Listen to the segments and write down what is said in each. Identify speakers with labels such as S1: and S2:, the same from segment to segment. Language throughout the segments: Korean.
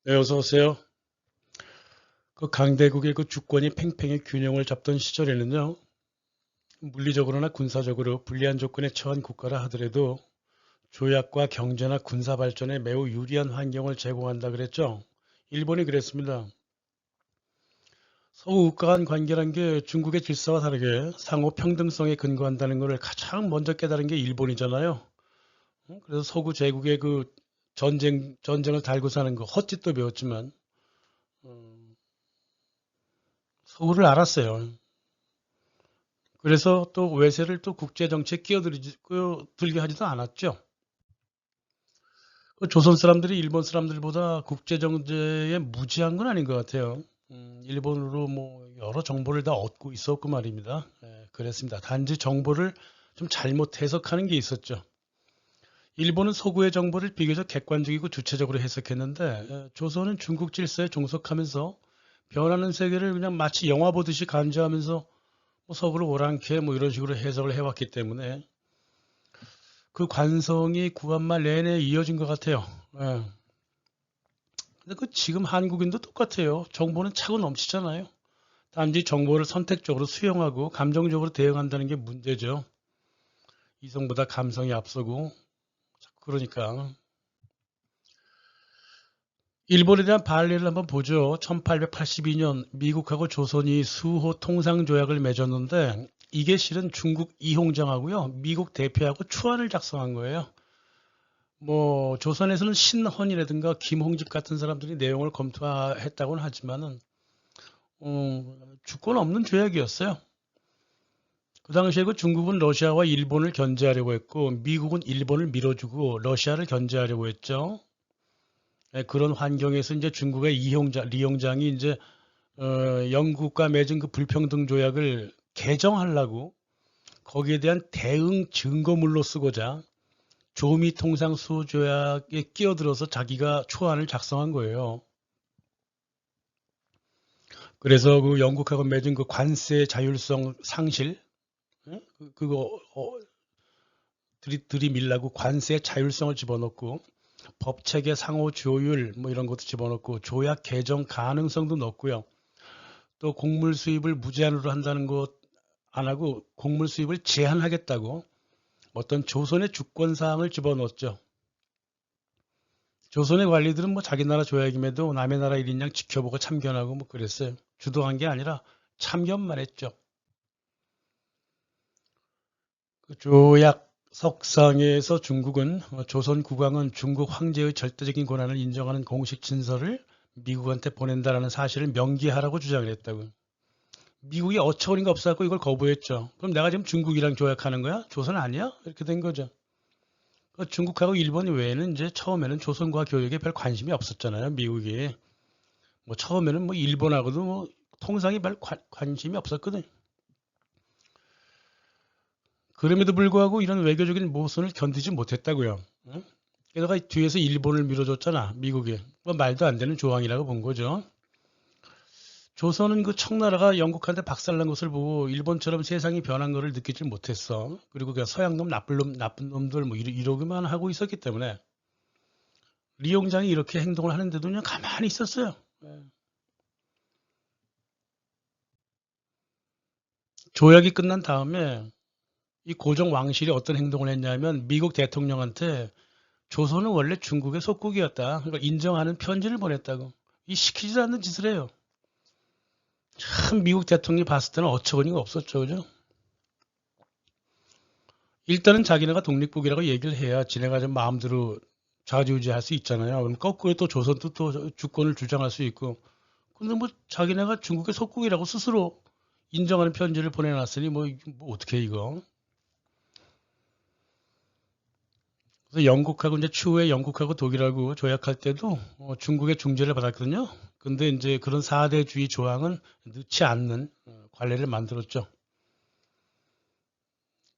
S1: 네, 어서 오세요. 그 강대국의 그 주권이 팽팽히 균형을 잡던 시절에는요, 물리적으로나 군사적으로 불리한 조건에 처한 국가라 하더라도 조약과 경제나 군사 발전에 매우 유리한 환경을 제공한다 그랬죠. 일본이 그랬습니다. 서구 국가 간 관계란 게 중국의 질서와 다르게 상호 평등성에 근거한다는 것을 가장 먼저 깨달은 게 일본이잖아요. 그래서 서구 제국의 그 전쟁을 달고 사는 거 헛짓도 배웠지만 어, 서구를 알았어요. 그래서 또 외세를 또 국제 정치에 끼어들게 하지도 않았죠. 그 조선 사람들이 일본 사람들보다 국제 정세에 무지한 건 아닌 것 같아요. 일본으로 뭐 여러 정보를 다 얻고 있었고 말입니다. 예, 그랬습니다. 단지 정보를 좀 잘못 해석하는 게 있었죠. 일본은 서구의 정보를 비교적 객관적이고 주체적으로 해석했는데 조선은 중국 질서에 종속하면서 변하는 세계를 그냥 마치 영화 보듯이 간주하면서 뭐 서구를 오랑캐 뭐 이런 식으로 해석을 해왔기 때문에 그 관성이 구한말 내내 이어진 것 같아요. 예. 근데 그 지금 한국인도 똑같아요. 정보는 차고 넘치잖아요. 단지 정보를 선택적으로 수용하고 감정적으로 대응한다는 게 문제죠. 이성보다 감성이 앞서고 그러니까 일본에 대한 반례를 한번 보죠. 1882년 미국하고 조선이 수호 통상조약을 맺었는데 이게 실은 중국 이홍장하고요. 미국 대표하고 추안을 작성한 거예요. 뭐 조선에서는 신헌이라든가 김홍집 같은 사람들이 내용을 검토했다고는 하지만은 주권 없는 조약이었어요. 그 당시에 그 중국은 러시아와 일본을 견제하려고 했고 미국은 일본을 밀어주고 러시아를 견제하려고 했죠. 예, 그런 환경에서 이제 중국의 리용장이 이제 영국과 맺은 그 불평등 조약을 개정하려고 거기에 대한 대응 증거물로 쓰고자 조미 통상 수조약에 끼어들어서 자기가 초안을 작성한 거예요. 그래서 그 영국하고 맺은 그 관세 자율성 상실, 응? 그거 들이밀라고 관세 자율성을 집어넣고 법체계 상호 조율 뭐 이런 것도 집어넣고 조약 개정 가능성도 넣고요. 또 곡물 수입을 무제한으로 한다는 것 안 하고 곡물 수입을 제한하겠다고 어떤 조선의 주권 사항을 집어넣었죠. 조선의 관리들은 뭐 자기 나라 조약임에도 남의 나라 일인양 지켜보고 참견하고 뭐 그랬어요. 주도한 게 아니라 참견만 했죠. 그 조약 석상에서 중국은 조선 국왕은 중국 황제의 절대적인 권한을 인정하는 공식 진서를 미국한테 보낸다라는 사실을 명기하라고 주장을 했다고. 미국이 어처구니가 없어갖고 이걸 거부했죠. 그럼 내가 지금 중국이랑 조약하는 거야? 조선 아니야? 이렇게 된 거죠. 그 중국하고 일본 외에는 이제 처음에는 조선과 교역에 별 관심이 없었잖아요. 미국이. 뭐 처음에는 뭐 일본하고도 뭐 통상이 별 관심이 없었거든. 그럼에도 불구하고 이런 외교적인 모순을 견디지 못했다고요. 응? 게다가 뒤에서 일본을 밀어줬잖아, 미국이. 뭐 말도 안 되는 조항이라고 본 거죠. 조선은 그 청나라가 영국한테 박살난 것을 보고 일본처럼 세상이 변한 것을 느끼지 못했어. 그리고 그냥 서양 놈, 나쁜 놈들 뭐 이러기만 하고 있었기 때문에 리용장이 이렇게 행동을 하는데도 그냥 가만히 있었어요. 예. 조약이 끝난 다음에 이 고종 왕실이 어떤 행동을 했냐면 미국 대통령한테 조선은 원래 중국의 속국이었다. 그러니까 인정하는 편지를 보냈다고. 이 시키지도 않는 짓을 해요. 참 미국 대통령이 봤을 때는 어처구니가 없었죠. 그죠? 일단은 자기네가 독립국이라고 얘기를 해야 지네가 좀 마음대로 좌지우지할 수 있잖아요. 그럼 거꾸로 또 조선도 또 주권을 주장할 수 있고. 근데 뭐 자기네가 중국의 속국이라고 스스로 인정하는 편지를 보내놨으니 뭐 어떻게 이거. 그래서 영국하고 이제 추후에 영국하고 독일하고 조약할 때도 중국의 중재를 받았거든요. 근데 이제 그런 사대주의 조항은 넣지 않는 관례를 만들었죠.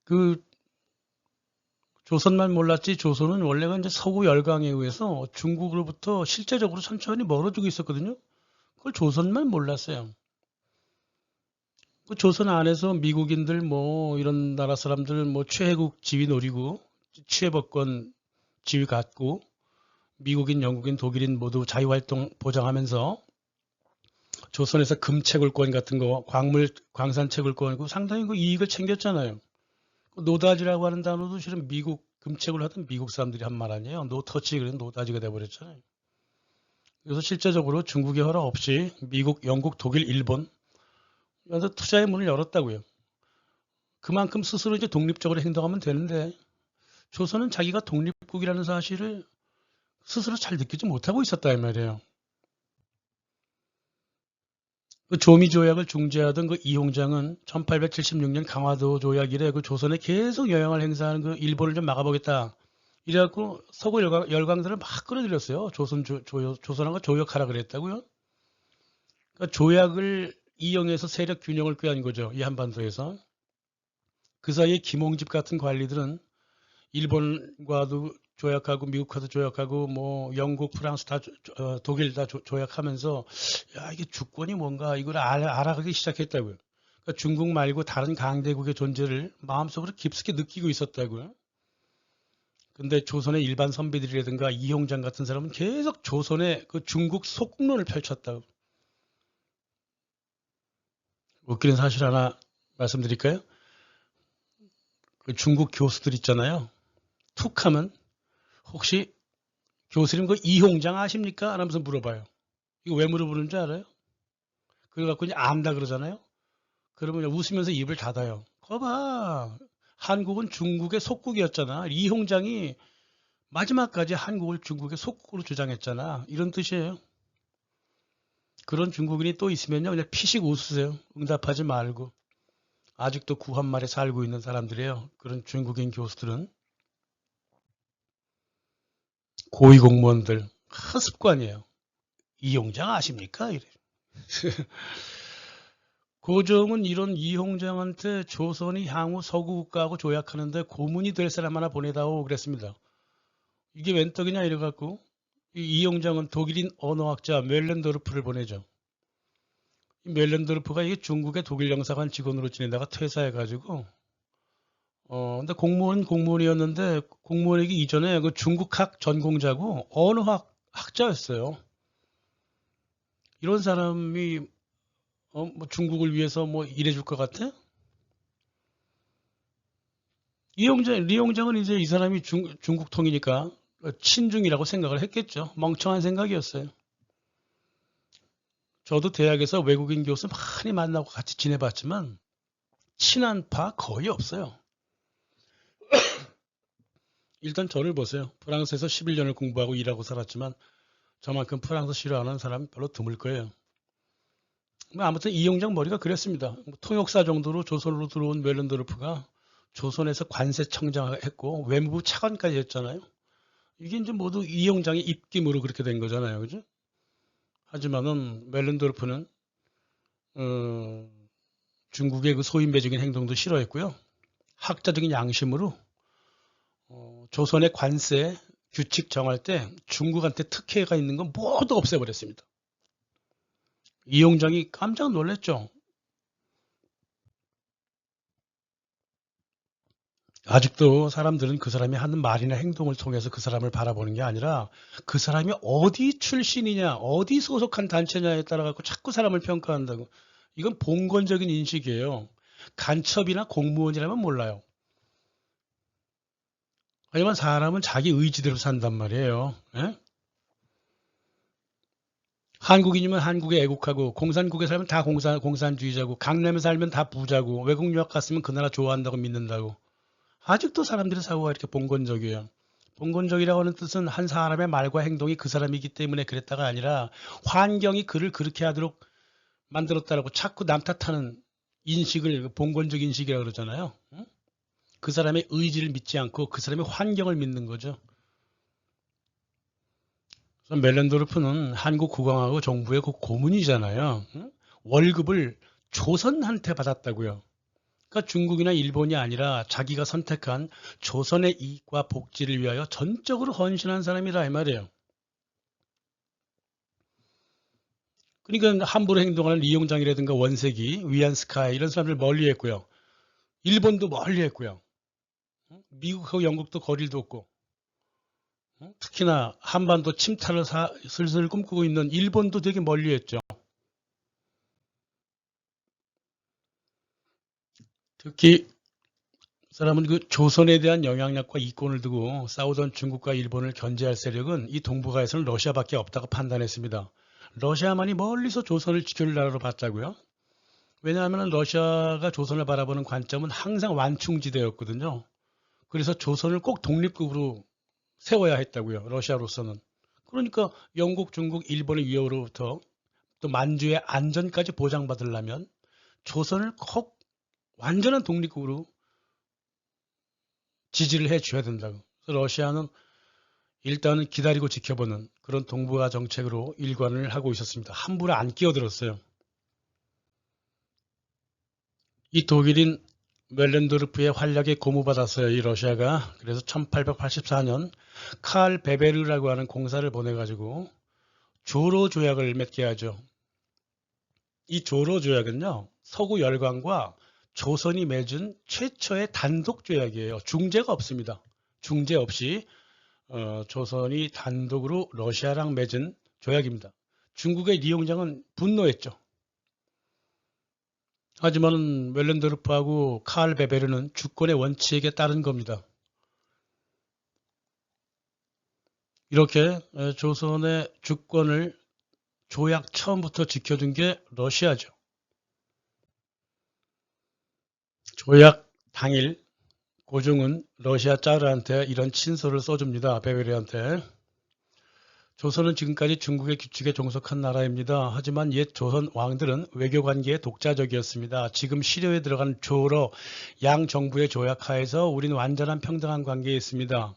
S1: 그 조선만 몰랐지 조선은 원래가 이제 서구 열강에 의해서 중국으로부터 실제적으로 천천히 멀어지고 있었거든요. 그걸 조선만 몰랐어요. 그 조선 안에서 미국인들 뭐 이런 나라 사람들 뭐 최혜국 지위 노리고 취해법권 지위 갖고 미국인, 영국인, 독일인 모두 자유활동 보장하면서 조선에서 금채굴권 같은 거, 광산 채굴권이고 상당히 그 이익을 챙겼잖아요. 노다지라고 하는 단어도 실은 미국 금채굴 하던 미국 사람들이 한 말 아니에요. 노터치 그래서 노다지가 돼버렸잖아요. 그래서 실제적으로 중국의 허락 없이 미국, 영국, 독일, 일본 그래서 투자의 문을 열었다고요. 그만큼 스스로 이제 독립적으로 행동하면 되는데 조선은 자기가 독립국이라는 사실을 스스로 잘 느끼지 못하고 있었다 이 말이에요. 그 조미 조약을 중재하던 그 이홍장은 1876년 강화도 조약 이래 그 조선에 계속 영향을 행사하는 그 일본을 좀 막아보겠다. 이래갖고 서구 열강들을 막 끌어들였어요. 조선하고 조약하라 그랬다고요. 그러니까 조약을 이용해서 세력 균형을 꾀한 거죠. 이 한반도에서. 그 사이에 김홍집 같은 관리들은 일본과도 조약하고 미국과도 조약하고 뭐 영국, 프랑스 다 독일 다 조약하면서 야 이게 주권이 뭔가 이걸 알아가기 시작했다고요. 그러니까 중국 말고 다른 강대국의 존재를 마음속으로 깊숙이 느끼고 있었다고요. 근데 조선의 일반 선비들이라든가 이홍장 같은 사람은 계속 조선의 그 중국 속국론을 펼쳤다고. 웃기는 사실 하나 말씀드릴까요? 그 중국 교수들 있잖아요. 툭 하면 혹시 교수님 그 이홍장 아십니까? 하면서 물어봐요. 이거 왜 물어보는 줄 알아요? 그래갖고 이제 안다 그러잖아요. 그러면 웃으면서 입을 닫아요. 거봐. 한국은 중국의 속국이었잖아. 이홍장이 마지막까지 한국을 중국의 속국으로 주장했잖아. 이런 뜻이에요. 그런 중국인이 또 있으면요. 그냥 피식 웃으세요. 응답하지 말고. 아직도 구한말에 살고 있는 사람들이에요. 그런 중국인 교수들은. 고위공무원들. 습관이에요. 이홍장 아십니까? 이래. 고종은 이런 이홍장한테 조선이 향후 서구국가하고 조약하는데 고문이 될 사람 하나 보내다오 그랬습니다. 이게 웬 떡이냐 이래갖고 이홍장은 독일인 언어학자 멜렌도르프를 보내죠. 이 멜렌도르프가 이게 중국의 독일 영사관 직원으로 지내다가 퇴사해가지고 근데 공무원이었는데 공무원이기 이전에 그 중국학 전공자고 언어학 학자였어요. 이런 사람이 뭐 중국을 위해서 뭐 일해줄 것 같아? 리홍장은 이제 이 사람이 중국통이니까 친중이라고 생각을 했겠죠. 멍청한 생각이었어요. 저도 대학에서 외국인 교수 많이 만나고 같이 지내봤지만 친한 파 거의 없어요. 일단 저를 보세요. 프랑스에서 11년을 공부하고 일하고 살았지만 저만큼 프랑스 싫어하는 사람 별로 드물 거예요. 뭐 아무튼 이용장 머리가 그랬습니다. 통역사 정도로 조선으로 들어온 멜렌도르프가 조선에서 관세청장 했고 외무부 차관까지 했잖아요. 이게 이제 모두 이용장의 입김으로 그렇게 된 거잖아요. 그죠? 하지만은 멜렌도르프는 중국의 그 소인배적인 행동도 싫어했고요. 학자적인 양심으로 조선의 관세 규칙 정할 때 중국한테 특혜가 있는 건 모두 없애버렸습니다. 이용장이 깜짝 놀랐죠. 아직도 사람들은 그 사람이 하는 말이나 행동을 통해서 그 사람을 바라보는 게 아니라 그 사람이 어디 출신이냐, 어디 소속한 단체냐에 따라 갖고 자꾸 사람을 평가한다고. 이건 봉건적인 인식이에요. 간첩이나 공무원이라면 몰라요. 하지만 사람은 자기 의지대로 산단 말이에요. 예? 한국인이면 한국에 애국하고 공산국에 살면 다 공산주의자고 강남에 살면 다 부자고 외국 유학 갔으면 그 나라 좋아한다고 믿는다고. 아직도 사람들의 사고가 이렇게 봉건적이에요. 봉건적이라고 하는 뜻은 한 사람의 말과 행동이 그 사람이기 때문에 그랬다가 아니라 환경이 그를 그렇게 하도록 만들었다라고 자꾸 남 탓하는 인식을 봉건적 인식이라고 그러잖아요. 응? 그 사람의 의지를 믿지 않고 그 사람의 환경을 믿는 거죠. 멜렌도르프는 한국 국왕하고 정부의 그 고문이잖아요. 응? 월급을 조선한테 받았다고요. 그러니까 중국이나 일본이 아니라 자기가 선택한 조선의 이익과 복지를 위하여 전적으로 헌신한 사람이라 이 말이에요. 그러니까 함부로 행동하는 이용장이라든가 원색이, 위안스카이 이런 사람들 멀리했고요. 일본도 멀리했고요. 미국하고 영국도 거리도 없고. 특히나 한반도 침탈을 슬슬 꿈꾸고 있는 일본도 되게 멀리했죠. 특히 사람은 그 조선에 대한 영향력과 이권을 두고 싸우던 중국과 일본을 견제할 세력은 이 동북아에서는 러시아밖에 없다고 판단했습니다. 러시아만이 멀리서 조선을 지킬 나라로 봤자고요. 왜냐하면 러시아가 조선을 바라보는 관점은 항상 완충지대였거든요. 그래서 조선을 꼭 독립국으로 세워야 했다고요. 러시아로서는. 그러니까 영국, 중국, 일본의 위협으로부터 또 만주의 안전까지 보장받으려면 조선을 꼭 완전한 독립국으로 지지를 해줘야 된다고. 그래서 러시아는 일단은 기다리고 지켜보는 그런 동북아 정책으로 일관을 하고 있었습니다. 함부로 안 끼어들었어요. 이 독일인 멜렌도르프의 활약에 고무받았어요. 이 러시아가. 그래서 1884년 칼 베베르라고 하는 공사를 보내가지고 조로 조약을 맺게 하죠. 이 조로 조약은요. 서구 열강과 조선이 맺은 최초의 단독 조약이에요. 중재가 없습니다. 중재 없이 조선이 단독으로 러시아랑 맺은 조약입니다. 중국의 리용장은 분노했죠. 하지만 멜렌도르프하고 칼 베베르는 주권의 원칙에 따른 겁니다. 이렇게 조선의 주권을 조약 처음부터 지켜준 게 러시아죠. 조약 당일 고종은 러시아 짜르한테 이런 친서를 써줍니다. 베베르한테. 조선은 지금까지 중국의 규칙에 종속한 나라입니다. 하지만 옛 조선 왕들은 외교관계에 독자적이었습니다. 지금 시료에 들어간 조로 양 정부의 조약하에서 우리는 완전한 평등한 관계에 있습니다.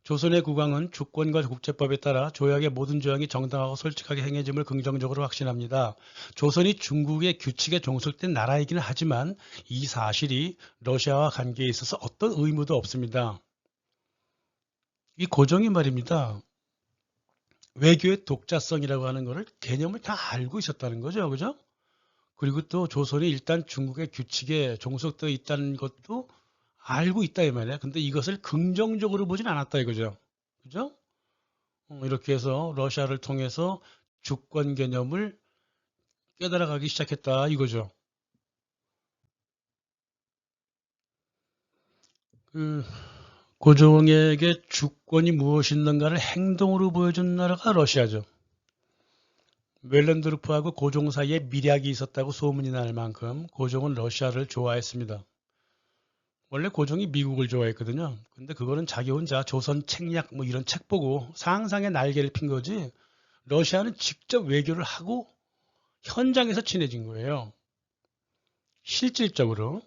S1: 조선의 국왕은 주권과 국제법에 따라 조약의 모든 조항이 정당하고 솔직하게 행해짐을 긍정적으로 확신합니다. 조선이 중국의 규칙에 종속된 나라이기는 하지만 이 사실이 러시아와 관계에 있어서 어떤 의무도 없습니다. 이 고종이 말입니다. 외교의 독자성이라고 하는 것을 개념을 다 알고 있었다는 거죠. 그죠? 그리고 또 조선이 일단 중국의 규칙에 종속되어 있다는 것도 알고 있다 이 말이야. 근데 이것을 긍정적으로 보진 않았다 이거죠. 그죠? 이렇게 해서 러시아를 통해서 주권 개념을 깨달아가기 시작했다 이거죠. 그 고종에게 주권이 무엇인가를 행동으로 보여준 나라가 러시아죠. 멜렌도르프하고 고종 사이에 밀약이 있었다고 소문이 날 만큼 고종은 러시아를 좋아했습니다. 원래 고종이 미국을 좋아했거든요. 근데 그거는 자기 혼자 조선 책략 뭐 이런 책 보고 상상의 날개를 핀 거지 러시아는 직접 외교를 하고 현장에서 친해진 거예요. 실질적으로.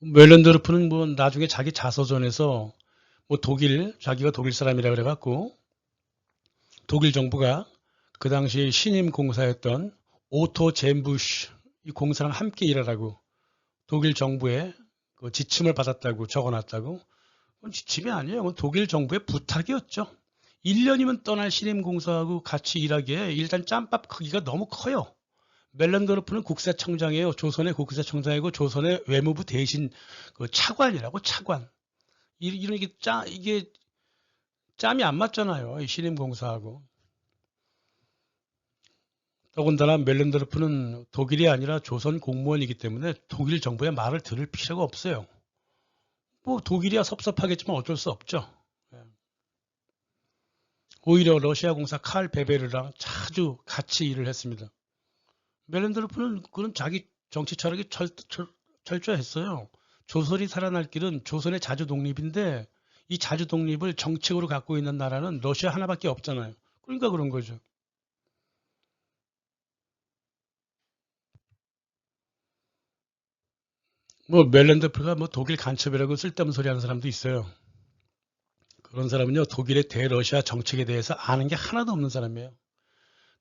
S1: 멜렌도르프는 뭐 나중에 자기 자서전에서 뭐 자기가 독일 사람이라 그래갖고 독일 정부가 그 당시 신임 공사였던 오토 젠부시 이 공사랑 함께 일하라고 독일 정부에 그 지침을 받았다고 적어놨다고. 그건 지침이 아니에요. 그건 독일 정부의 부탁이었죠. 1년이면 떠날 신임 공사하고 같이 일하기에 일단 짬밥 크기가 너무 커요. 멜렌도르프는 국세청장이에요. 조선의 국세청장이고 조선의 외무부 대신 그 차관이라고 차관. 이런 이게 짬이 안 맞잖아요. 이 신임공사하고. 더군다나 멜렌도르프는 독일이 아니라 조선 공무원이기 때문에 독일 정부의 말을 들을 필요가 없어요. 뭐 독일이야 섭섭하겠지만 어쩔 수 없죠. 오히려 러시아 공사 칼 베베르랑 자주 같이 일을 했습니다. 멜렌도르프는 그런 자기 정치 철학이 철저했어요. 조선이 살아날 길은 조선의 자주 독립인데 이 자주 독립을 정책으로 갖고 있는 나라는 러시아 하나밖에 없잖아요. 그러니까 그런 거죠. 뭐 멜렌도르프가 뭐 독일 간첩이라고 쓸데없는 소리 하는 사람도 있어요. 그런 사람은요 독일의 대러시아 정책에 대해서 아는 게 하나도 없는 사람이에요.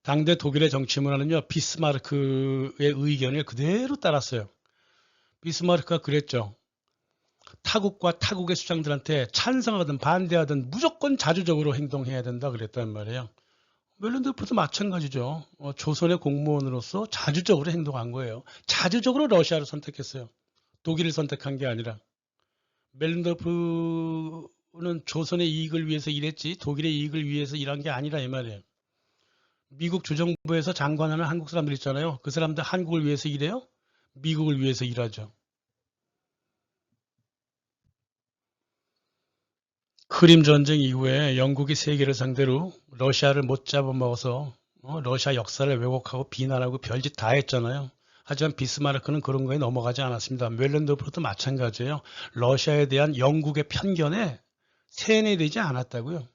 S1: 당대 독일의 정치 문화는요 비스마르크의 의견을 그대로 따랐어요. 비스마르크가 그랬죠. 타국과 타국의 수장들한테 찬성하든 반대하든 무조건 자주적으로 행동해야 된다 그랬단 말이에요. 멜렌도르프도 마찬가지죠. 조선의 공무원으로서 자주적으로 행동한 거예요. 자주적으로 러시아를 선택했어요. 독일을 선택한 게 아니라. 멜른도프는 조선의 이익을 위해서 일했지 독일의 이익을 위해서 일한 게 아니라 이 말이에요. 미국 주정부에서 장관하는 한국 사람들 있잖아요. 그 사람들 한국을 위해서 일해요? 미국을 위해서 일하죠. 크림 전쟁 이후에 영국이 세계를 상대로 러시아를 못 잡아먹어서 러시아 역사를 왜곡하고 비난하고 별짓 다 했잖아요. 하지만 비스마르크는 그런 거에 넘어가지 않았습니다. 멜른도프도 마찬가지예요. 러시아에 대한 영국의 편견에 세뇌되지 않았다고요.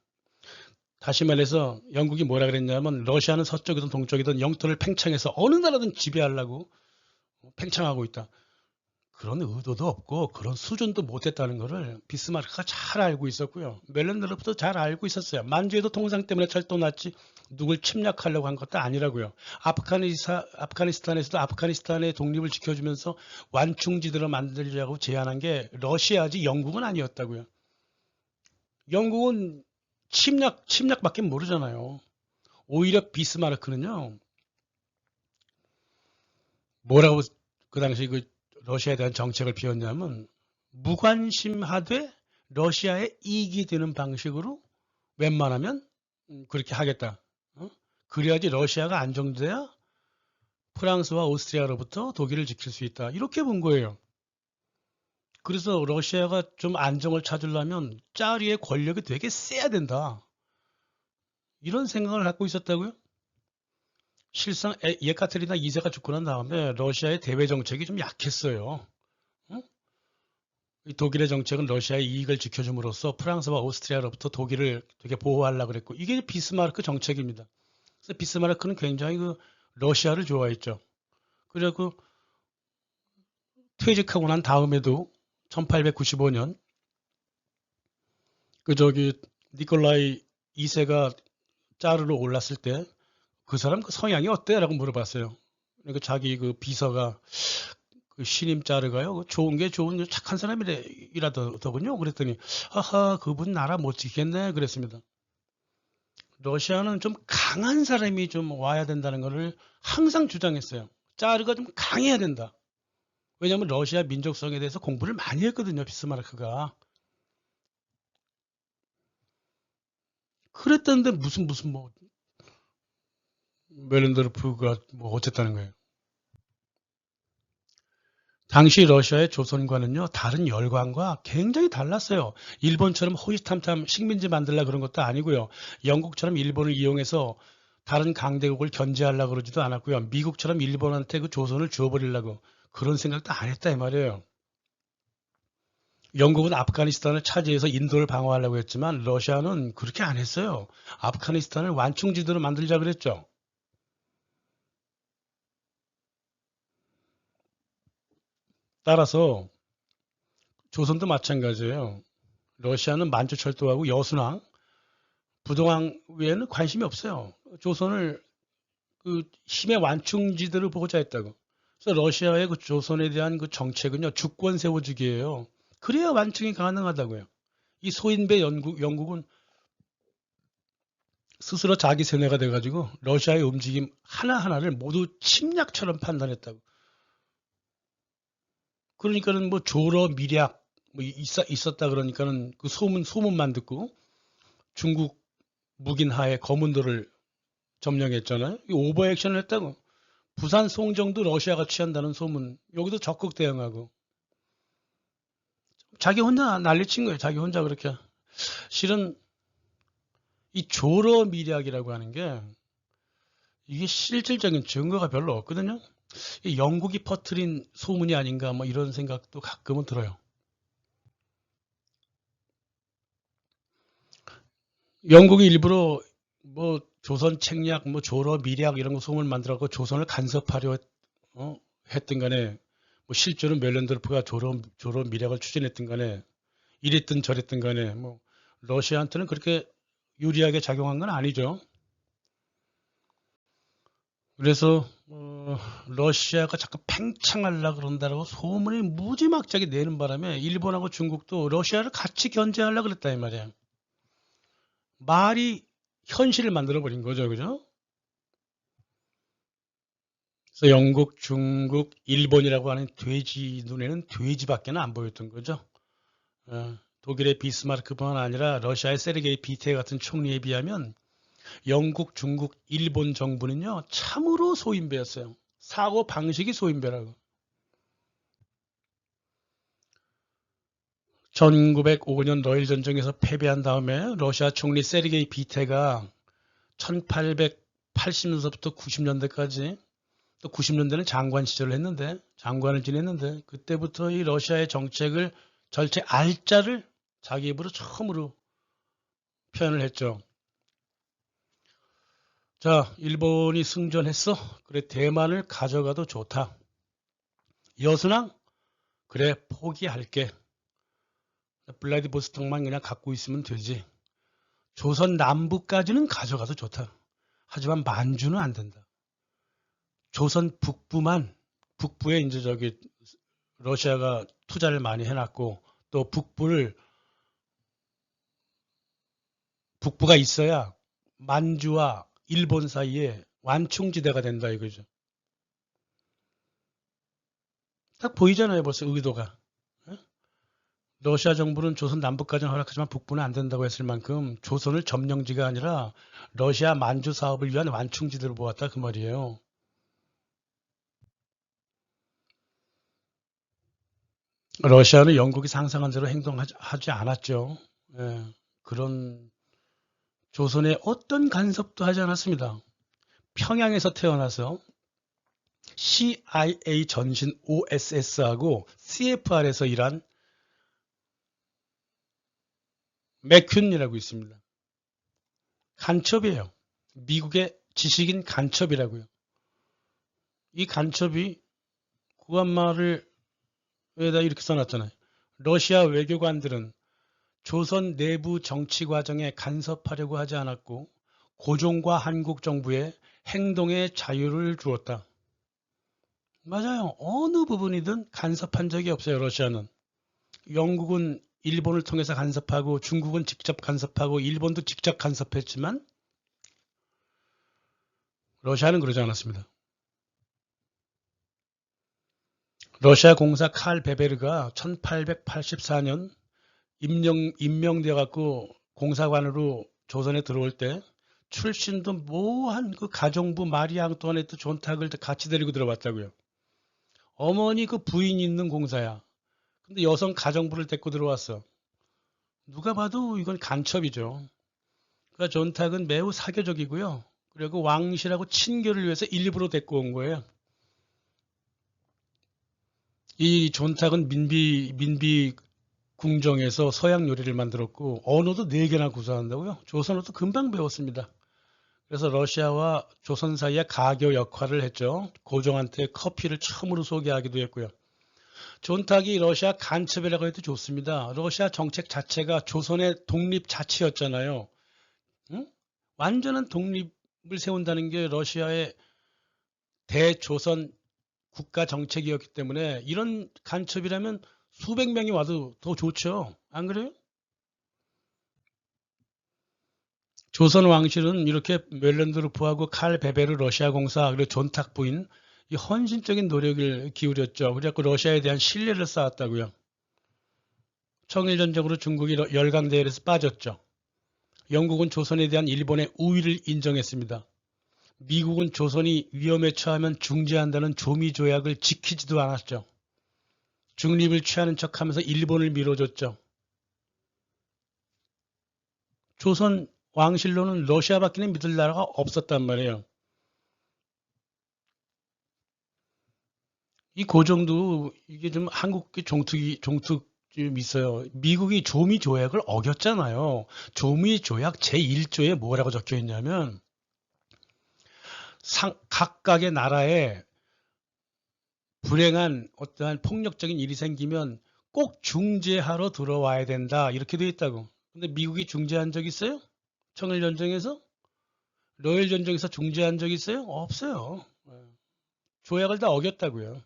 S1: 다시 말해서 영국이 뭐라 그랬냐면 러시아는 서쪽이든 동쪽이든 영토를 팽창해서 어느 나라든 지배하려고 팽창하고 있다. 그런 의도도 없고 그런 수준도 못했다는 것을 비스마르크가 잘 알고 있었고요. 멜른도르프도 잘 알고 있었어요. 만주에도 통상 때문에 철도 났지 누굴 침략하려고 한 것도 아니라고요. 아프가니스탄에서도 아프가니스탄의 독립을 지켜주면서 완충지대로 만들려고 제안한 게 러시아지 영국은 아니었다고요. 영국은 침략밖에 모르잖아요. 오히려 비스마르크는요. 뭐라고 그 당시 그 러시아에 대한 정책을 피웠냐면 무관심하되 러시아에 이익이 되는 방식으로 웬만하면 그렇게 하겠다. 그래야지 러시아가 안정돼야 프랑스와 오스트리아로부터 독일을 지킬 수 있다. 이렇게 본 거예요. 그래서 러시아가 좀 안정을 찾으려면 짜르의 권력이 되게 세야 된다. 이런 생각을 갖고 있었다고요? 실상 예카테리나 2세가 죽고 난 다음에 러시아의 대외 정책이 좀 약했어요. 응? 이 독일의 정책은 러시아의 이익을 지켜줌으로써 프랑스와 오스트리아로부터 독일을 되게 보호하려고 그랬고 이게 비스마르크 정책입니다. 그래서 비스마르크는 굉장히 그 러시아를 좋아했죠. 그리고 퇴직하고 난 다음에도 1895년 그 저기 니콜라이 2세가 짜르로 올랐을 때 그 사람 그 성향이 어때? 라고 물어봤어요. 그러니까 자기 그 비서가 그 신임 짜르가요. 그 좋은 게 좋은 착한 사람이라더군요. 그랬더니 하하 그분 나라 못 지켰네 그랬습니다. 러시아는 좀 강한 사람이 좀 와야 된다는 것을 항상 주장했어요. 짜르가 좀 강해야 된다. 왜냐하면 러시아 민족성에 대해서 공부를 많이 했거든요. 비스마르크가. 그랬던데 무슨 뭐 멜른도르프가 뭐 어쨌다는 거예요. 당시 러시아의 조선과는요, 다른 열강과 굉장히 달랐어요. 일본처럼 호시탐탐 식민지 만들려 그런 것도 아니고요. 영국처럼 일본을 이용해서 다른 강대국을 견제하려고 그러지도 않았고요. 미국처럼 일본한테 그 조선을 주워버리려고 그런 생각도 안 했다 이 말이에요. 영국은 아프가니스탄을 차지해서 인도를 방어하려고 했지만 러시아는 그렇게 안 했어요. 아프가니스탄을 완충지대로 만들자 그랬죠. 따라서 조선도 마찬가지예요. 러시아는 만주철도하고 여순항, 부동항 외에는 관심이 없어요. 조선을 그 힘의 완충지대로 보고자 했다고. 그래서 러시아의 그 조선에 대한 그 정책은요, 주권 세워주기예요. 그래야 완충이 가능하다고요. 이 소인배 영국은 스스로 자기 세뇌가 돼가지고 러시아의 움직임 하나하나를 모두 침략처럼 판단했다고. 그러니까는 뭐 조러 미략 뭐 있었다 그러니까는 그 소문만 듣고 중국 묵인하에 거문도를 점령했잖아요. 이 오버액션을 했다고. 부산 송정도 러시아가 취한다는 소문. 여기도 적극 대응하고. 자기 혼자 난리친 거예요. 자기 혼자 그렇게. 실은 이 조러 미략이라고 하는 게 이게 실질적인 증거가 별로 없거든요. 영국이 퍼뜨린 소문이 아닌가 뭐 이런 생각도 가끔은 들어요. 영국이 일부러 뭐 조선 책략, 뭐 조러 미략 이런 거 소문을 만들어갖고 조선을 간섭하려 했던 간에 뭐 실제로 멜른도르프가 조러 미략을 추진했던 간에 이랬든 저랬든 간에 뭐 러시아한테는 그렇게 유리하게 작용한 건 아니죠. 그래서 러시아가 자꾸 팽창하려고 그런다고 소문이 무지막지하게 내는 바람에 일본하고 중국도 러시아를 같이 견제하려고 그랬다 이 말이야. 말이 현실을 만들어 버린 거죠, 그죠? 그래서 영국, 중국, 일본이라고 하는 돼지 눈에는 돼지밖에 안 보였던 거죠. 독일의 비스마르크뿐만 아니라 러시아의 세르게이 비테 같은 총리에 비하면 영국, 중국, 일본 정부는요 참으로 소인배였어요. 사고 방식이 소인배라고. 1905년 러일 전쟁에서 패배한 다음에 러시아 총리 세르게이 비테가 1880년서부터 90년대까지 또 90년대는 장관 시절을 했는데 장관을 지냈는데 그때부터 이 러시아의 정책을 절체 알짜를 자기 입으로 처음으로 표현을 했죠. 자, 일본이 승전했어. 그래, 대만을 가져가도 좋다. 여순왕? 그래, 포기할게. 블라디보스톡만 그냥 갖고 있으면 되지. 조선 남부까지는 가져가도 좋다. 하지만 만주는 안 된다. 조선 북부만, 북부에 이제 저기 러시아가 투자를 많이 해놨고 또 북부가 있어야 만주와 일본 사이에 완충지대가 된다 이거죠. 딱 보이잖아요, 벌써 의도가. 러시아 정부는 조선 남부까지는 허락하지만 북부는 안 된다고 했을 만큼 조선을 점령지가 아니라 러시아 만주 사업을 위한 완충지대로 보았다 그 말이에요. 러시아는 영국이 상상한 대로 행동하지 않았죠. 예, 그런 조선의 어떤 간섭도 하지 않았습니다. 평양에서 태어나서 CIA 전신 OSS하고 CFR에서 일한 맥퀸이라고 있습니다. 간첩이에요. 미국의 지식인 간첩이라고요. 이 간첩이 구한말을 에다 이렇게 써놨잖아요. 러시아 외교관들은 조선 내부 정치 과정에 간섭하려고 하지 않았고 고종과 한국 정부의 행동에 자유를 주었다. 맞아요. 어느 부분이든 간섭한 적이 없어요. 러시아는. 영국은 일본을 통해서 간섭하고 중국은 직접 간섭하고 일본도 직접 간섭했지만 러시아는 그러지 않았습니다. 러시아 공사 칼 베베르가 1884년 임명되어 갖고 공사관으로 조선에 들어올 때 출신도 모한 그 가정부 마리 앙뚜아네트 존탁을 같이 데리고 들어왔다고요. 어머니 그 부인 있는 공사야. 근데 여성 가정부를 데리고 들어왔어. 누가 봐도 이건 간첩이죠. 그러니까 존탁은 매우 사교적이고요. 그리고 왕실하고 친교를 위해서 일부러 데리고 온 거예요. 이 존탁은 민비 궁정에서 서양 요리를 만들었고 언어도 4개나 구사한다고요. 조선어도 금방 배웠습니다. 그래서 러시아와 조선 사이에 가교 역할을 했죠. 고종한테 커피를 처음으로 소개하기도 했고요. 존탁이 러시아 간첩이라고 해도 좋습니다. 러시아 정책 자체가 조선의 독립 자치였잖아요. 응? 완전한 독립을 세운다는 게 러시아의 대조선 국가 정책이었기 때문에 이런 간첩이라면 수백 명이 와도 더 좋죠. 안 그래요? 조선 왕실은 이렇게 멜렌드루프하고 칼 베베르 러시아 공사 그리고 존탁 부인 이 헌신적인 노력을 기울였죠. 그래갖고 러시아에 대한 신뢰를 쌓았다고요. 청일전쟁으로 중국이 열강대열에서 빠졌죠. 영국은 조선에 대한 일본의 우위를 인정했습니다. 미국은 조선이 위험에 처하면 중재한다는 조미조약을 지키지도 않았죠. 중립을 취하는 척하면서 일본을 밀어줬죠. 조선 왕실로는 러시아밖에 믿을 나라가 없었단 말이에요. 이 고정도 이게 좀 한국의 종특 좀 있어요. 미국이 조미 조약을 어겼잖아요. 조미 조약 제1조에 뭐라고 적혀 있냐면 각각의 나라에 불행한 어떠한 폭력적인 일이 생기면 꼭 중재하러 들어와야 된다. 이렇게 돼 있다고. 근데 미국이 중재한 적 있어요? 청일전쟁에서? 러일전쟁에서 중재한 적 있어요? 없어요. 조약을 다 어겼다고요.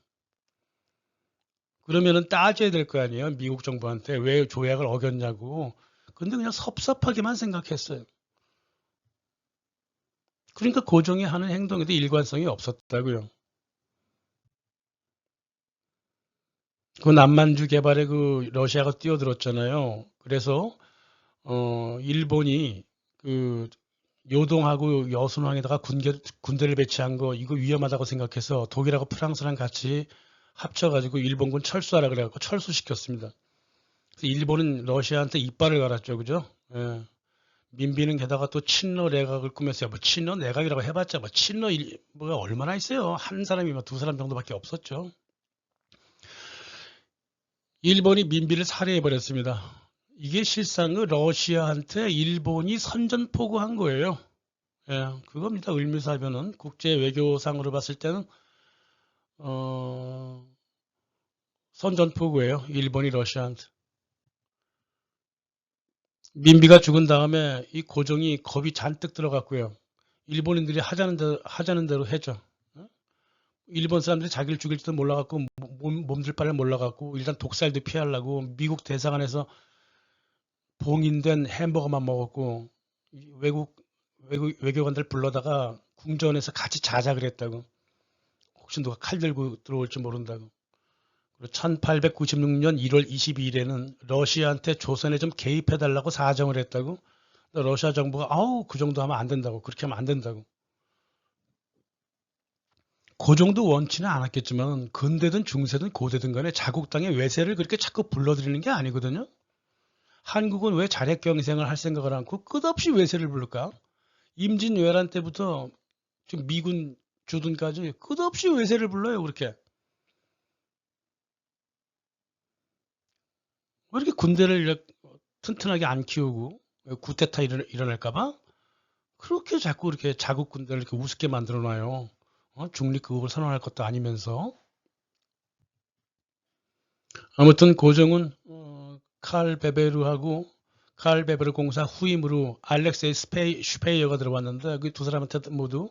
S1: 그러면은 따져야 될 거 아니에요. 미국 정부한테 왜 조약을 어겼냐고. 근데 그냥 섭섭하게만 생각했어요. 그러니까 고종이 하는 행동에도 일관성이 없었다고요. 그 남만주 개발에 그 러시아가 뛰어들었잖아요. 그래서 일본이 그 요동하고 여순항에다가 군대를 배치한 거 이거 위험하다고 생각해서 독일하고 프랑스랑 같이 합쳐가지고 일본군 철수하라 그래갖고 철수시켰습니다. 그래서 일본은 러시아한테 이빨을 갈았죠, 그죠? 예. 민비는 게다가 또 친러 내각을 꾸몄어요. 뭐 친러 내각이라고 해봤자 뭐 친러 뭐가 얼마나 있어요? 한 사람이면 두 사람 정도밖에 없었죠. 일본이 민비를 살해해버렸습니다. 이게 실상 그 러시아한테 일본이 선전포고한 거예요. 예, 그겁니다. 을미사변은 국제 외교상으로 봤을 때는 선전포고예요. 일본이 러시아한테. 민비가 죽은 다음에 이 고종이 겁이 잔뜩 들어갔고요. 일본인들이 하자는 대로 했죠. 어? 일본 사람들이 자기를 죽일지도 몰라갖고 몸들 바를 몰라갖고 일단 독살도 피하려고 미국 대사관에서 봉인된 햄버거만 먹었고 외교관들 불러다가 궁전에서 같이 자자 그랬다고. 혹시 누가 칼 들고 들어올지 모른다고. 1896년 1월 22일에는 러시아한테 조선에 좀 개입해달라고 사정을 했다고. 러시아 정부가 아우 그 정도 하면 안 된다고. 그렇게 하면 안 된다고. 그 정도 원치는 않았겠지만 근대든 중세든 고대든 간에 자국 땅의 외세를 그렇게 자꾸 불러들이는 게 아니거든요. 한국은 왜 자력경생을 할 생각을 않고 끝없이 외세를 부를까? 임진왜란 때부터 지금 미군 주둔까지 끝없이 외세를 불러요. 그렇게. 왜 이렇게 군대를 이렇게 튼튼하게 안 키우고 구테타 일어날까봐 그렇게 자꾸 이렇게 자국 군대를 이렇게 우습게 만들어놔요. 중립국을 선언할 것도 아니면서. 아무튼 고종은 칼 베베르 공사 후임으로 알렉세이 슈페이어가 들어왔는데 그 두 사람한테 모두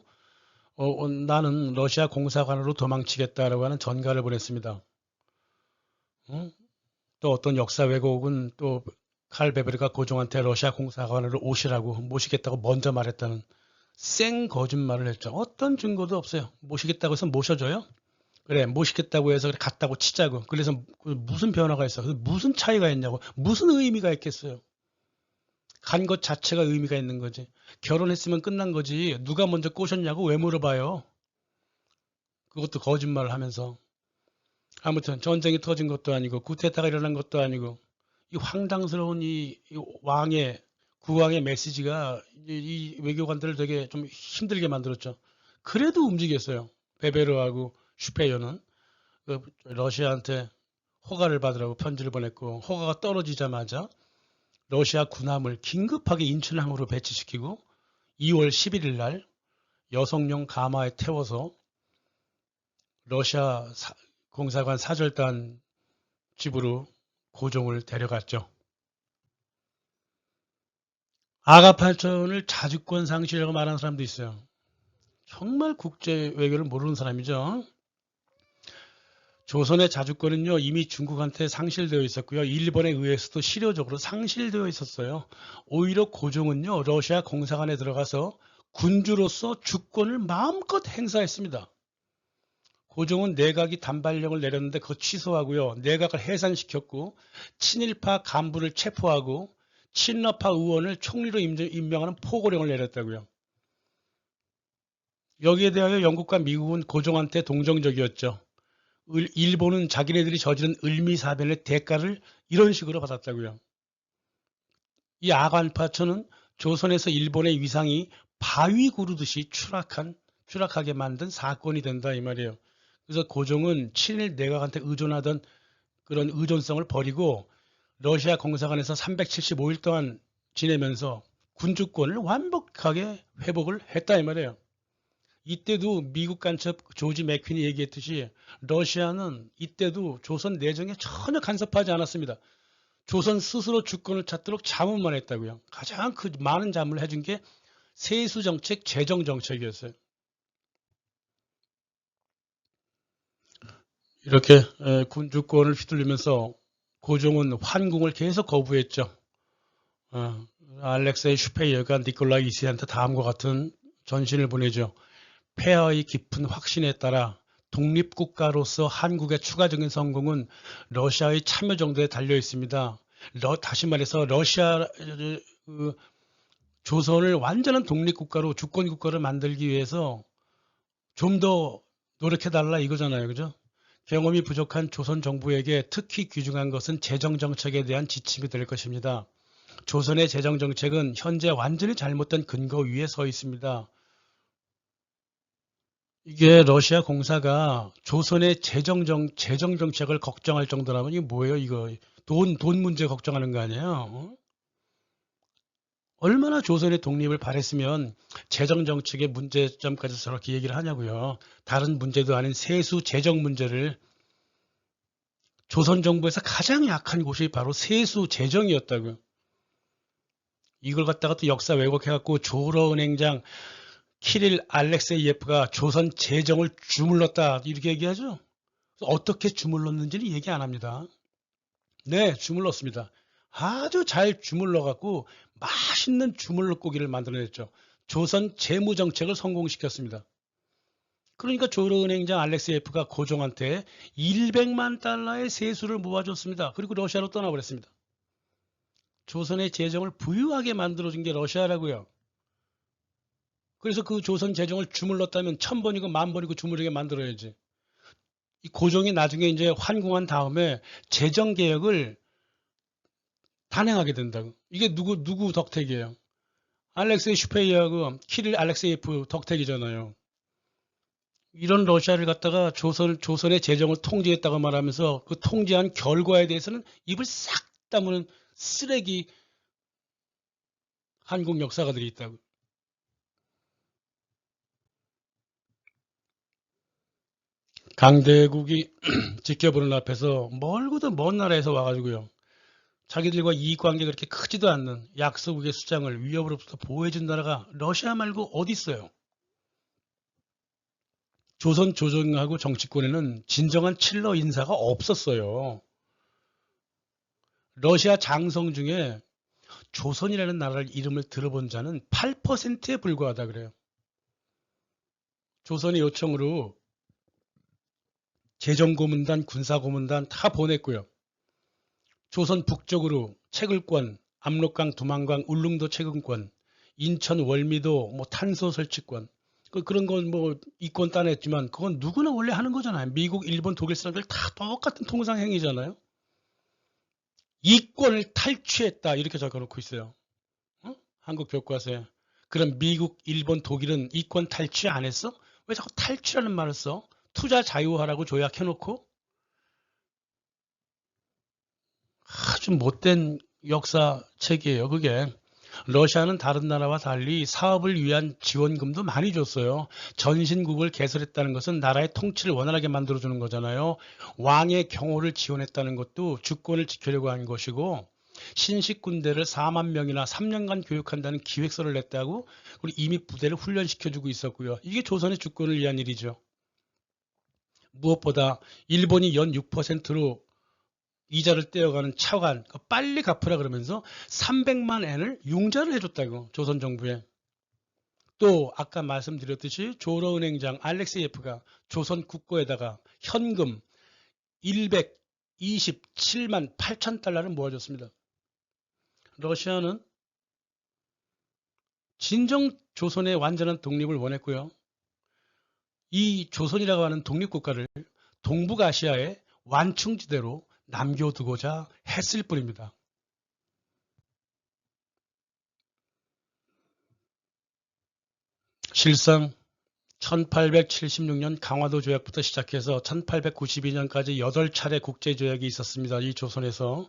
S1: 나는 러시아 공사관으로 도망치겠다라고 하는 전가를 보냈습니다. 또 어떤 역사 왜곡은 또 칼 베베르가 고종한테 러시아 공사관으로 오시라고 모시겠다고 먼저 말했다는 생 거짓말을 했죠. 어떤 증거도 없어요. 모시겠다고 해서 모셔줘요? 그래, 모시겠다고 해서 그래, 갔다고 치자고. 그래서 무슨 변화가 있어? 무슨 차이가 있냐고. 무슨 의미가 있겠어요? 간 것 자체가 의미가 있는 거지. 결혼했으면 끝난 거지. 누가 먼저 꼬셨냐고 왜 물어봐요? 그것도 거짓말을 하면서. 아무튼 전쟁이 터진 것도 아니고 구테타가 일어난 것도 아니고 이 황당스러운 이 구왕의 메시지가 이 외교관들을 되게 좀 힘들게 만들었죠. 그래도 움직였어요. 베베르하고 슈페이어는 러시아한테 허가를 받으라고 편지를 보냈고 허가가 떨어지자마자 러시아 군함을 긴급하게 인천항으로 배치시키고 2월 11일 날 여성용 가마에 태워서 러시아 공사관 사절단 집으로 고종을 데려갔죠. 아가팔천을 자주권 상실이라고 말하는 사람도 있어요. 정말 국제 외교를 모르는 사람이죠. 조선의 자주권은요 이미 중국한테 상실되어 있었고요. 일본에 의해서도 실효적으로 상실되어 있었어요. 오히려 고종은요 러시아 공사관에 들어가서 군주로서 주권을 마음껏 행사했습니다. 고종은 내각이 단발령을 내렸는데 그거 취소하고요. 내각을 해산시켰고 친일파 간부를 체포하고 친러파 의원을 총리로 임명하는 포고령을 내렸다고요. 여기에 대하여 영국과 미국은 고종한테 동정적이었죠. 일본은 자기네들이 저지른 을미사변의 대가를 이런 식으로 받았다고요. 이 아간파천은 조선에서 일본의 위상이 바위 구르듯이 추락하게 만든 사건이 된다 이 말이에요. 그래서 고종은 친일 내각한테 의존하던 그런 의존성을 버리고 러시아 공사관에서 375일 동안 지내면서 군주권을 완벽하게 회복을 했다 이 말이에요. 이때도 미국 간첩 조지 맥퀸이 얘기했듯이 러시아는 이때도 조선 내정에 전혀 간섭하지 않았습니다. 조선 스스로 주권을 찾도록 자문만 했다고요. 가장 그 많은 자문을 해준 게 세수정책, 재정정책이었어요. 이렇게 군주권을 휘둘리면서 고종은 환궁을 계속 거부했죠. 알렉세이 슈페이어가 니콜라이 2세한테 다음과 같은 전신을 보내죠. 폐하의 깊은 확신에 따라 독립국가로서 한국의 추가적인 성공은 러시아의 참여 정도에 달려 있습니다. 다시 말해서 조선을 완전한 독립국가로 주권국가를 만들기 위해서 좀 더 노력해달라 이거잖아요. 그죠? 경험이 부족한 조선 정부에게 특히 귀중한 것은 재정정책에 대한 지침이 될 것입니다. 조선의 재정정책은 현재 완전히 잘못된 근거 위에 서 있습니다. 이게 러시아 공사가 조선의 재정정책을 걱정할 정도라면 이게 뭐예요, 이거? 돈 문제 걱정하는 거 아니에요? 어? 얼마나 조선의 독립을 바랬으면 재정정책의 문제점까지 저렇게 얘기를 하냐고요. 다른 문제도 아닌 세수 재정 문제를 조선 정부에서 가장 약한 곳이 바로 세수 재정이었다고요. 이걸 갖다가 또 역사 왜곡해갖고 조러은행장 키릴 알렉세이예프가 조선 재정을 주물렀다 이렇게 얘기하죠. 어떻게 주물렀는지는 얘기 안 합니다. 네, 주물렀습니다. 아주 잘 주물러갖고 맛있는 주물럭고기를 만들어냈죠. 조선 재무정책을 성공시켰습니다. 그러니까 조러은행장 알렉세이예프가 고종한테 100만 달러의 세수를 모아줬습니다. 그리고 러시아로 떠나버렸습니다. 조선의 재정을 부유하게 만들어준 게 러시아라고요. 그래서 그 조선 재정을 주물렀다면 1000번이고 10,000번이고 주물르게 만들어야지. 이 고종이 나중에 이제 환궁한 다음에 재정 개혁을 단행하게 된다고. 이게 누구 덕택이에요? 알렉세이 슈페이하고 키릴 알렉세이프 덕택이잖아요. 이런 러시아를 갖다가 조선의 재정을 통제했다고 말하면서 그 통제한 결과에 대해서는 입을 싹 다무는 쓰레기 한국 역사가들이 있다고. 강대국이 지켜보는 앞에서 멀고도 먼 나라에서 와가지고요. 자기들과 이익관계가 그렇게 크지도 않는 약소국의 수장을 위협으로부터 보호해준 나라가 러시아 말고 어디 있어요? 조선 조정하고 정치권에는 진정한 칠러 인사가 없었어요. 러시아 장성 중에 조선이라는 나라를 이름을 들어본 자는 8%에 불과하다 그래요. 조선의 요청으로 재정고문단, 군사고문단 다 보냈고요. 조선 북쪽으로 채굴권, 압록강, 두만강, 울릉도 채굴권, 인천 월미도 뭐 탄소 설치권 그런 건 뭐 이권 따냈지만 그건 누구나 원래 하는 거잖아요. 미국, 일본, 독일 사람들 다 똑같은 통상 행위잖아요. 이권을 탈취했다 이렇게 적어놓고 있어요. 어? 한국 교과서에. 그럼 미국, 일본, 독일은 이권 탈취 안 했어? 왜 자꾸 탈취라는 말을 써? 투자 자유화라고 조약해놓고 아주 못된 역사책이에요, 그게. 러시아는 다른 나라와 달리 사업을 위한 지원금도 많이 줬어요. 전신국을 개설했다는 것은 나라의 통치를 원활하게 만들어주는 거잖아요. 왕의 경호를 지원했다는 것도 주권을 지키려고 한 것이고 신식 군대를 4만 명이나 3년간 교육한다는 기획서를 냈다고 그리고 이미 부대를 훈련시켜주고 있었고요. 이게 조선의 주권을 위한 일이죠. 무엇보다 일본이 연 6%로 이자를 떼어가는 차관 빨리 갚으라 그러면서 300만 엔을 융자를 해줬다고 조선 정부에. 또 아까 말씀드렸듯이 조러은행장 알렉세이예프가 조선 국고에다가 현금 127만 8천 달러를 모아줬습니다. 러시아는 진정 조선의 완전한 독립을 원했고요. 이 조선이라고 하는 독립국가를 동북아시아의 완충지대로 남겨두고자 했을 뿐입니다. 실상 1876년 강화도 조약부터 시작해서 1892년까지 8차례 국제조약이 있었습니다. 이 조선에서.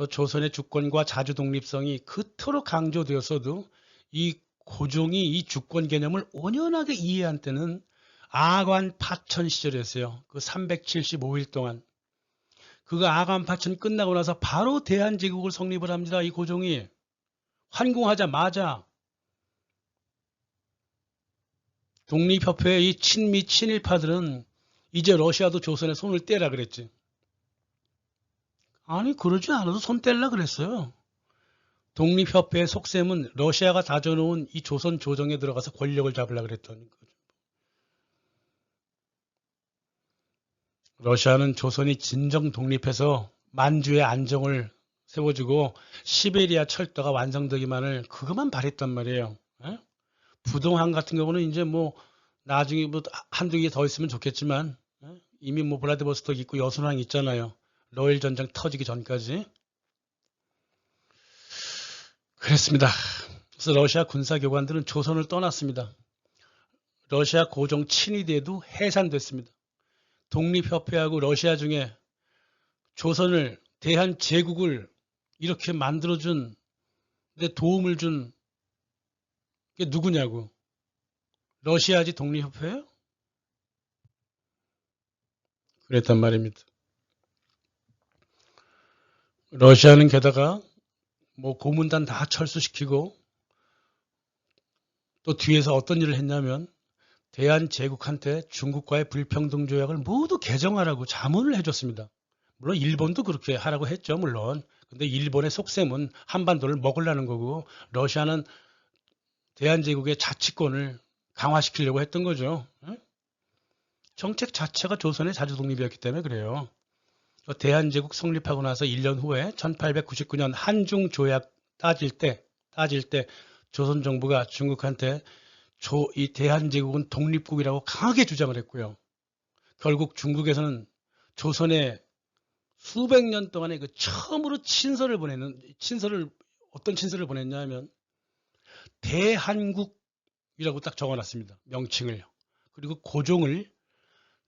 S1: 조선의 주권과 자주 독립성이 그토록 강조되었어도 이 고종이 이 주권 개념을 온연하게 이해한 때는 아관 파천 시절이었어요. 그 375일 동안. 그 아관 파천 끝나고 나서 바로 대한제국을 성립을 합니다. 이 고종이. 환궁하자마자 독립협회의 이 친미 친일파들은 이제 러시아도 조선에 손을 떼라 그랬지. 아니 그러지 않아도 손 뗄라 그랬어요. 독립협회의 속셈은 러시아가 다져놓은 이 조선 조정에 들어가서 권력을 잡으려 그랬던 거죠. 러시아는 조선이 진정 독립해서 만주의 안정을 세워주고 시베리아 철도가 완성되기만을 그것만 바랬단 말이에요. 예? 부동항 같은 경우는 이제 뭐 나중에 뭐 한두 개 더 있으면 좋겠지만 이미 뭐 블라디보스토크 있고 여순항 있잖아요. 러일 전쟁 터지기 전까지. 그랬습니다. 그래서 러시아 군사교관들은 조선을 떠났습니다. 러시아 고종 친위대도 해산됐습니다. 독립협회하고 러시아 중에 조선을 대한제국을 이렇게 만들어준 데 도움을 준 게 누구냐고. 러시아지 독립협회예요? 그랬단 말입니다. 러시아는 게다가 뭐 고문단 다 철수시키고 또 뒤에서 어떤 일을 했냐면 대한제국한테 중국과의 불평등 조약을 모두 개정하라고 자문을 해줬습니다. 물론 일본도 그렇게 하라고 했죠. 물론. 근데 일본의 속셈은 한반도를 먹으려는 거고 러시아는 대한제국의 자치권을 강화시키려고 했던 거죠. 정책 자체가 조선의 자주독립이었기 때문에 그래요. 대한제국 성립하고 나서 1년 후에 1899년 한중조약 따질 때 조선 정부가 중국한테 이 대한제국은 독립국이라고 강하게 주장을 했고요. 결국 중국에서는 조선의 수백 년 동안에 그 처음으로 어떤 친서를 보냈냐면 대한국이라고 딱 적어놨습니다. 명칭을. 그리고 고종을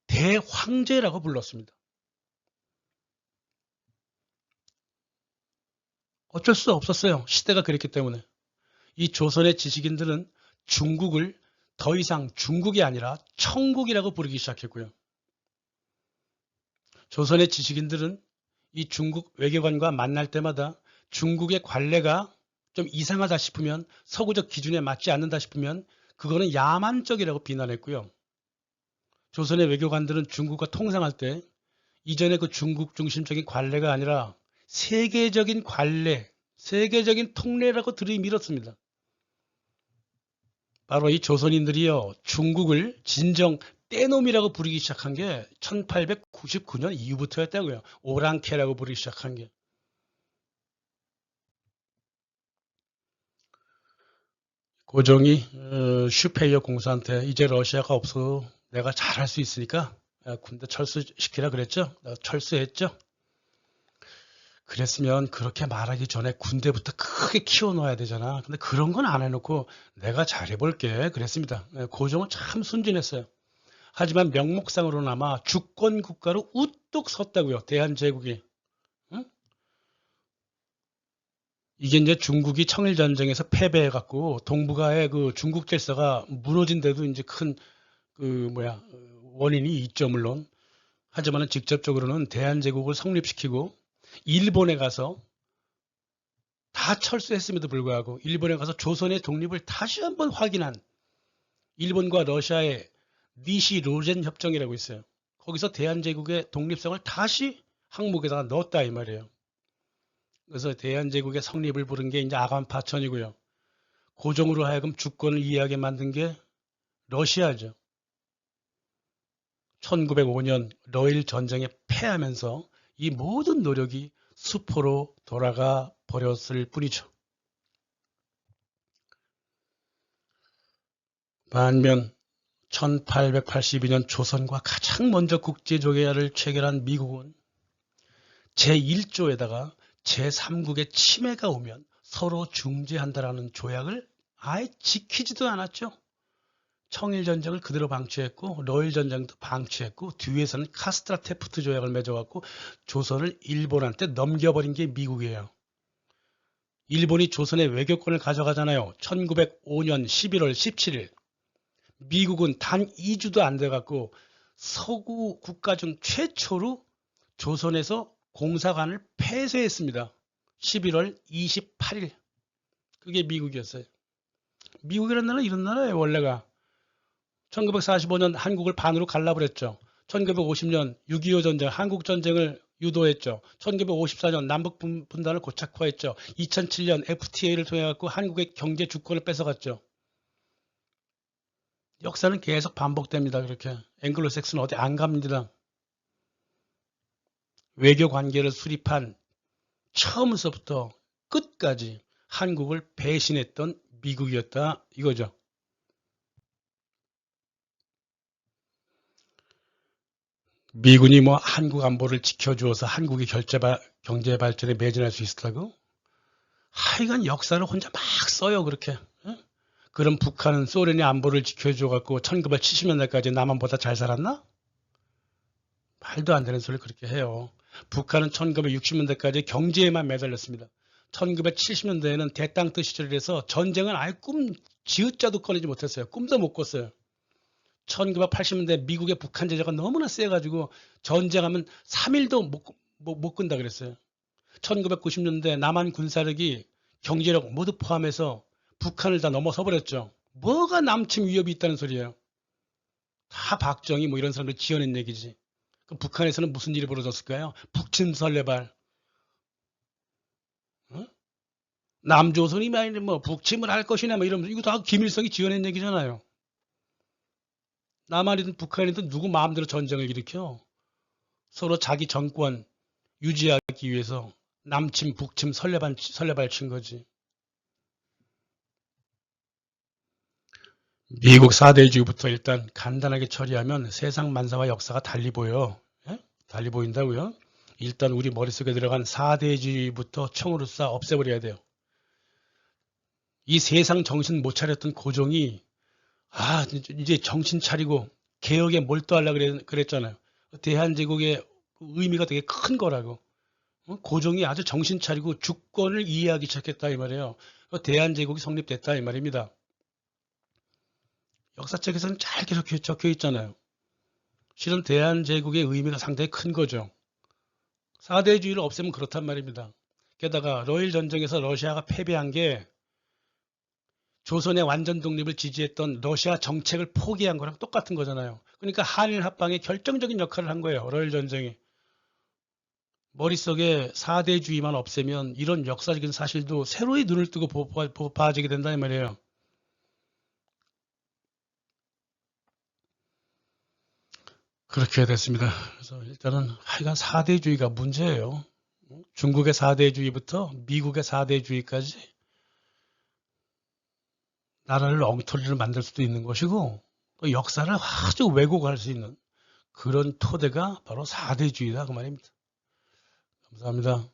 S1: 대황제라고 불렀습니다. 어쩔 수 없었어요. 시대가 그랬기 때문에. 이 조선의 지식인들은 중국을 더 이상 중국이 아니라 청국이라고 부르기 시작했고요. 조선의 지식인들은 이 중국 외교관과 만날 때마다 중국의 관례가 좀 이상하다 싶으면 서구적 기준에 맞지 않는다 싶으면 그거는 야만적이라고 비난했고요. 조선의 외교관들은 중국과 통상할 때 이전에 그 중국 중심적인 관례가 아니라 세계적인 관례, 세계적인 통례라고 들이밀었습니다. 바로 이 조선인들이요, 중국을 진정 떼놈이라고 부르기 시작한 게 1899년 이후부터였다고요. 오랑캐라고 부르기 시작한 게. 고종이 슈페이어 공사한테 이제 러시아가 없어 내가 잘할 수 있으니까 군대 철수시키라 그랬죠. 철수했죠. 그랬으면 그렇게 말하기 전에 군대부터 크게 키워놓아야 되잖아. 근데 그런 건 안 해놓고 내가 잘해볼게 그랬습니다. 고종은 참 순진했어요. 하지만 명목상으로나마 주권 국가로 우뚝 섰다고요. 대한제국이. 응? 이게 이제 중국이 청일전쟁에서 패배해갖고 동북아의 그 중국 질서가 무너진 데도 이제 큰 원인이 있죠, 물론. 하지만은 직접적으로는 대한제국을 성립시키고 일본에 가서 다 철수했음에도 불구하고 일본에 가서 조선의 독립을 다시 한번 확인한 일본과 러시아의 니시-로젠 협정이라고 있어요. 거기서 대한제국의 독립성을 다시 항목에다가 넣었다 이 말이에요. 그래서 대한제국의 성립을 부른 게 이제 아간파천이고요. 고종으로 하여금 주권을 이해하게 만든 게 러시아죠. 1905년 러일 전쟁에 패하면서 이 모든 노력이 수포로 돌아가 버렸을 뿐이죠. 반면 1882년 조선과 가장 먼저 국제조약을 체결한 미국은 제1조에다가 제3국의 침해가 오면 서로 중재한다라는 조약을 아예 지키지도 않았죠. 청일전쟁을 그대로 방치했고 러일전쟁도 방치했고 뒤에서는 카스트라테프트 조약을 맺어갖고 조선을 일본한테 넘겨버린 게 미국이에요. 일본이 조선의 외교권을 가져가잖아요. 1905년 11월 17일. 미국은 단 2주도 안 돼갖고 서구 국가 중 최초로 조선에서 공사관을 폐쇄했습니다. 11월 28일. 그게 미국이었어요. 미국이라는 나라는 이런 나라예요, 원래가. 1945년 한국을 반으로 갈라버렸죠. 1950년 6.25 전쟁, 한국전쟁을 유도했죠. 1954년 남북 분단을 고착화했죠. 2007년 FTA를 통해 갖고 한국의 경제 주권을 뺏어갔죠. 역사는 계속 반복됩니다. 그렇게 앵글로색스는 어디 안 갑니다. 외교 관계를 수립한 처음서부터 끝까지 한국을 배신했던 미국이었다 이거죠. 미군이 뭐 한국 안보를 지켜주어서 한국의 경제 발전에 매진할 수 있었다고? 하여간 역사를 혼자 막 써요 그렇게. 그럼 북한은 소련이 안보를 지켜줘갖고 1970년대까지 남한보다 잘 살았나? 말도 안 되는 소리를 그렇게 해요. 북한은 1960년대까지 경제에만 매달렸습니다. 1970년대에는 대땅뜨 시절이라서 전쟁은 아예 지읒자도 꺼내지 못했어요. 꿈도 못 꿨어요. 1980년대 미국의 북한 제재가 너무나 세가지고 전쟁하면 3일도 못 끈다 그랬어요. 1990년대 남한 군사력이 경제력 모두 포함해서 북한을 다 넘어서 버렸죠. 뭐가 남침 위협이 있다는 소리예요. 다 박정희 뭐 이런 사람들 지어낸 얘기지. 그럼 북한에서는 무슨 일이 벌어졌을까요? 북침 설레발. 어? 남조선이 뭐 북침을 할 것이냐 뭐 이러면서 이거 다 김일성이 지어낸 얘기잖아요. 남한이든 북한이든 누구 마음대로 전쟁을 일으켜. 서로 자기 정권 유지하기 위해서 남침 북침 설레발 친 거지. 미국 4대주의부터 일단 간단하게 처리하면 세상 만사와 역사가 달리 보여. 예? 달리 보인다고요? 일단 우리 머릿속에 들어간 4대주의부터 총으로 쏴 없애버려야 돼요. 이 세상 정신 못 차렸던 고종이 이제 정신 차리고 개혁에 몰두하려고 그랬잖아요. 대한제국의 의미가 되게 큰 거라고. 고종이 아주 정신 차리고 주권을 이해하기 시작했다 이 말이에요. 대한제국이 성립됐다 이 말입니다. 역사책에서는 잘 적혀 있잖아요. 실은 대한제국의 의미가 상당히 큰 거죠. 4대주의를 없애면 그렇단 말입니다. 게다가 러일 전쟁에서 러시아가 패배한 게 조선의 완전 독립을 지지했던 러시아 정책을 포기한 거랑 똑같은 거잖아요. 그러니까 한일 합방에 결정적인 역할을 한 거예요. 러일 전쟁이. 머릿속에 4대주의만 없애면 이런 역사적인 사실도 새로이 눈을 뜨고 봐지게 된다는 말이에요. 그렇게 됐습니다. 그래서 일단은 하여간 4대주의가 문제예요. 중국의 4대주의부터 미국의 4대주의까지 나라를 엉터리를 만들 수도 있는 것이고 또 역사를 아주 왜곡할 수 있는 그런 토대가 바로 4대주의다 그 말입니다. 감사합니다.